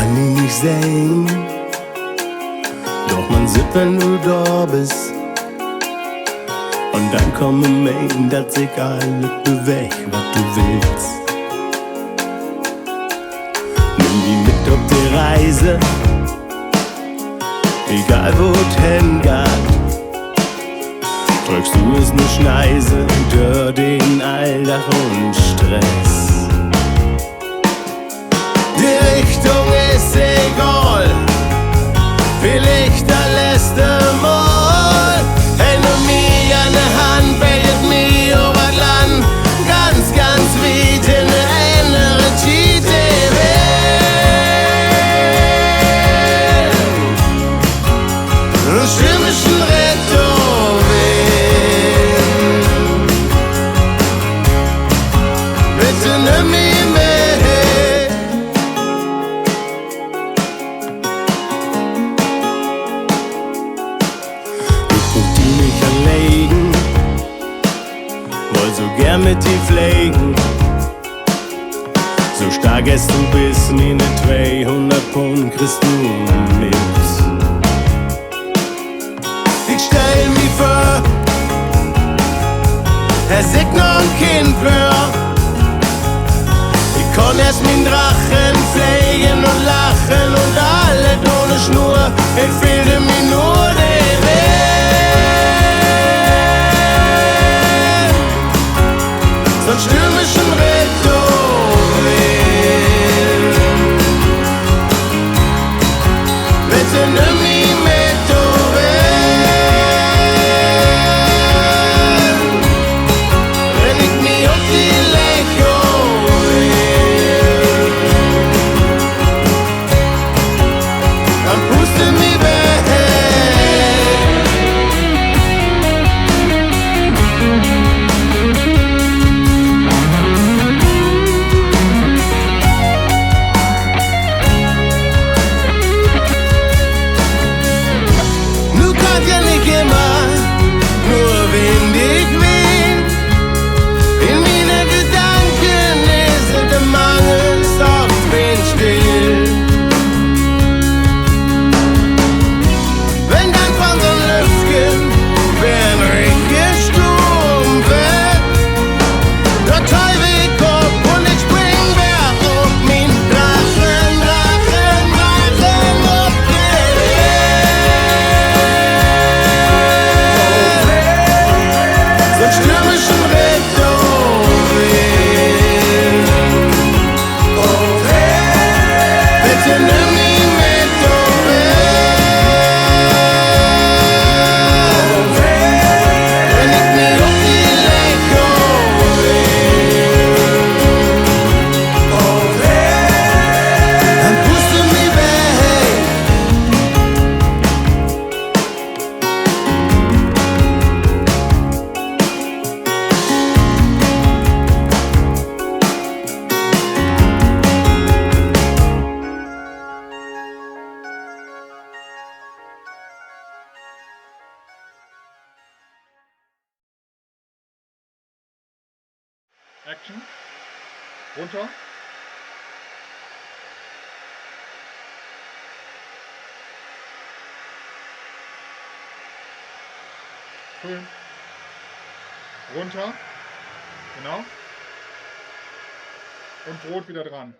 kann die nicht sehen. Doch man sieht, wenn du da bist. Und dann kommen Menschen, dass sich alles bewegt, was du willst. Nimm die mit auf die Reise, egal wo es hingeht. Drückst du es ne Schneise durch den Alltag und Stress. Die Richtung ist egal, vielleicht das letzte Mal. Hey, nimm mir an der Hand, bildet mir über das Land, ganz, ganz weit in eine andere GTV. Stürmischen Rettung, bitte nimm mich mit. So gern mit dir pflegen, so stark es du bist, nie ne 200 Pfund kriegst du mit. Ich stell mich vor, ich noch ein Kind wär. Ich kann erst min Drachen pflegen und lachen und alle ohne Schnur, ich fehlte mir nur der Weg. So einen stürmischen Rhetorik, bitte nimm mich mit, oh wenn ich mich auf die Lecho dann puste mich weg. Action. Runter. Füllen. Runter. Genau. Und Brot wieder dran.